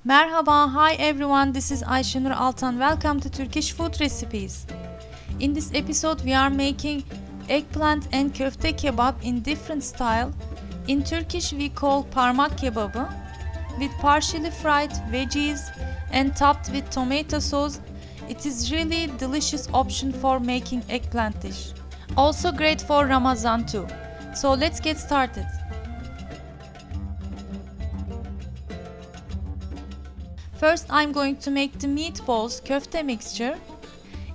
Merhaba, hi everyone, this is Ayşenur Altan. Welcome to Turkish Food Recipes. In this episode, we are making eggplant and köfte kebab in different style. In Turkish, we call parmak kebabı, with partially fried veggies and topped with tomato sauce. It is really delicious option for making eggplant dish. Also great for Ramazan too. So let's get started. First, I'm going to make the meatballs köfte mixture.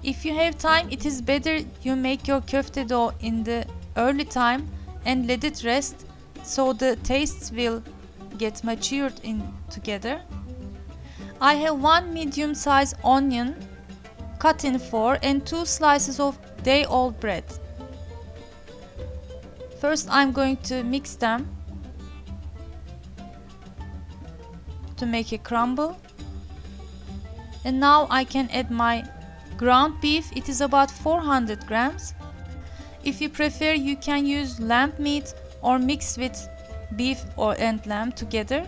If you have time, it is better you make your köfte dough in the early time and let it rest so the tastes will get matured in together. I have one medium size onion cut in four and 2 slices of day-old bread. First, I'm going to mix them to make a crumble. And now I can add my ground beef. It is about 400 grams. If you prefer, you can use lamb meat or mix with beef and lamb together.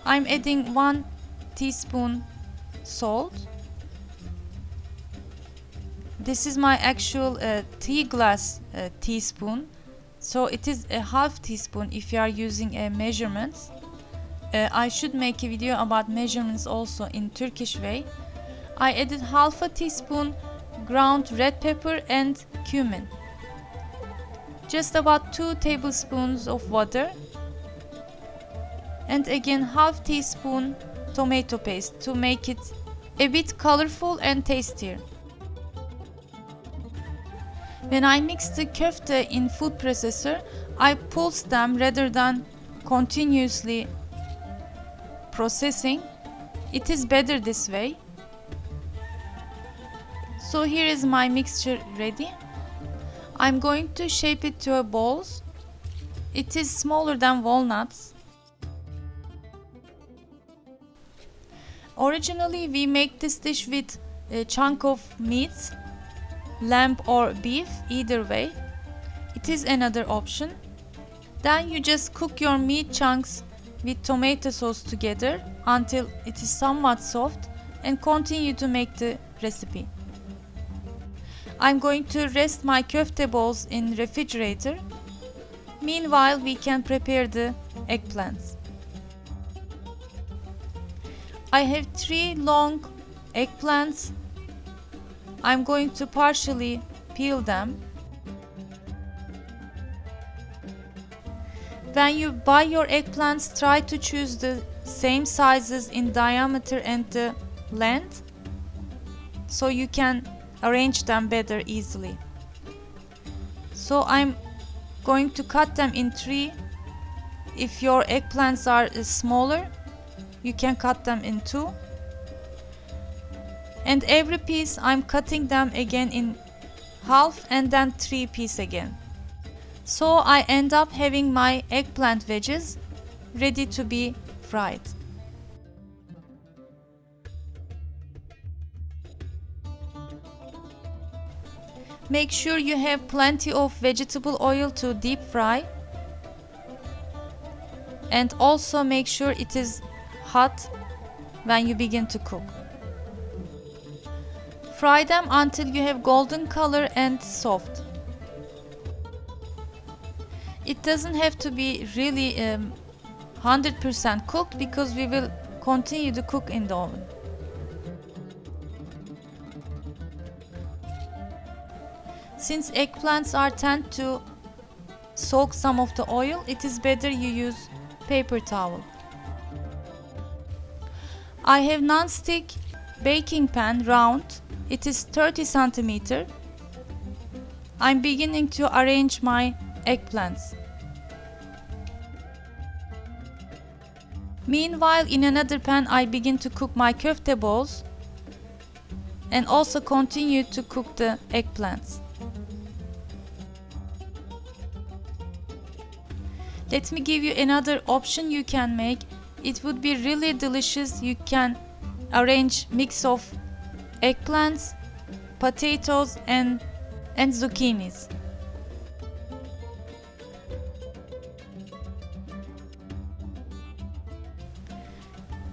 I'm adding 1 teaspoon salt. This is my actual tea glass teaspoon. So it is a half teaspoon if you are using a measurement. I should make a video about measurements also in Turkish way. I added half a teaspoon ground red pepper and cumin. Just about 2 tablespoons of water. And again half teaspoon tomato paste to make it a bit colorful and tastier. When I mix the köfte in food processor, I pulse them rather than continuously processing. It is better this way. So here is my mixture ready. I'm going to shape it to a balls. It is smaller than walnuts. Originally we make this dish with a chunk of meat, lamb or beef, either way. It is another option. Then you just cook your meat chunks with tomato sauce together until it is somewhat soft and continue to make the recipe. I'm going to rest my köfte balls in refrigerator. Meanwhile, we can prepare the eggplants. I have 3 long eggplants. I'm going to partially peel them. When you buy your eggplants, try to choose the same sizes in diameter and the length so you can arrange them better easily. So I'm going to cut them in 3. If your eggplants are smaller, you can cut them in 2. And every piece I'm cutting them again in half and then 3 pieces again. So I end up having my eggplant wedges ready to be fried. Make sure you have plenty of vegetable oil to deep fry. And also make sure it is hot when you begin to cook. Fry them until you have golden color and soft. It doesn't have to be really 100% cooked because we will continue to cook in the oven. Since eggplants tend to soak some of the oil, it is better you use paper towel. I have non-stick baking pan round. It is 30 cm. I'm beginning to arrange my eggplants. Meanwhile, in another pan, I begin to cook my köfte balls and also continue to cook the eggplants. Let me give you another option you can make. It would be really delicious. You can arrange mix of eggplants, potatoes and zucchinis.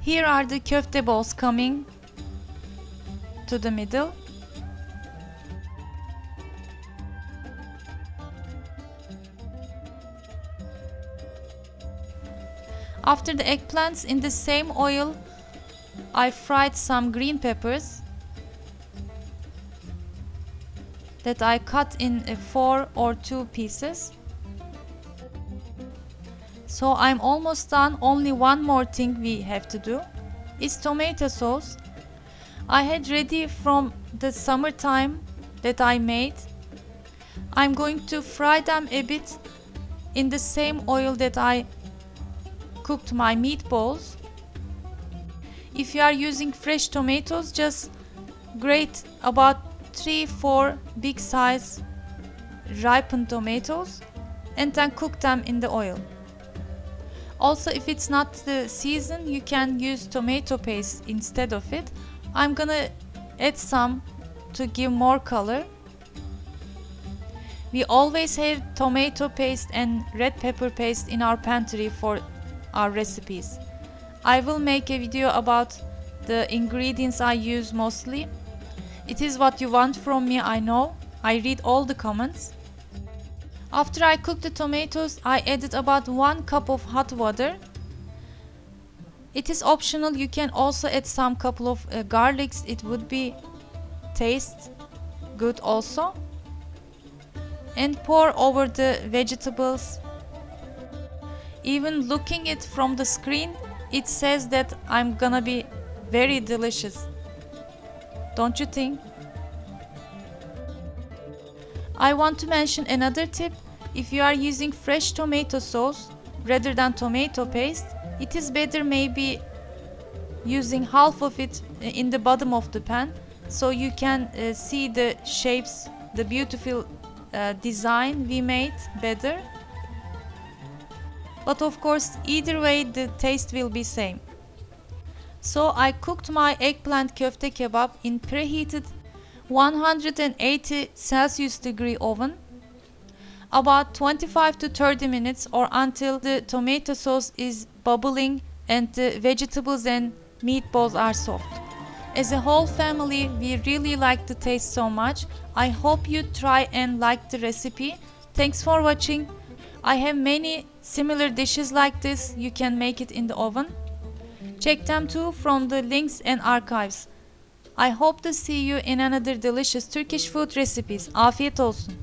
Here are the köfte balls coming to the middle. After the eggplants, in the same oil, I fried some green peppers that I cut in 4 or 2 pieces. So I'm almost done. Only one more thing we have to do is tomato sauce. I had ready from the summertime that I made. I'm going to fry them a bit in the same oil that I cooked my meatballs. If you are using fresh tomatoes, just grate about 3-4 big size ripened tomatoes and then cook them in the oil. Also, if it's not the season, you can use tomato paste instead of it. I'm gonna add some to give more color. We always have tomato paste and red pepper paste in our pantry for our recipes. I will make a video about the ingredients I use mostly. It is what you want from me, I know. I read all the comments. After I cooked the tomatoes, I added about 1 cup of hot water. It is optional. You can also add some couple of garlics. It would be taste good also. And pour over the vegetables. Even looking it from the screen, it says that I'm gonna be very delicious. Don't you think? I want to mention another tip. If you are using fresh tomato sauce rather than tomato paste, it is better maybe using half of it in the bottom of the pan, so you can see the shapes, the beautiful design we made better. But of course, either way the taste will be same. So I cooked my eggplant köfte kebab in preheated 180 Celsius degree oven about 25 to 30 minutes, or until the tomato sauce is bubbling and the vegetables and meatballs are soft. As a whole family, we really like the taste so much. I hope you try and like the recipe. Thanks for watching. I have many similar dishes like this. You can make it in the oven. Check them too from the links and archives. I hope to see you in another delicious Turkish food recipes. Afiyet olsun.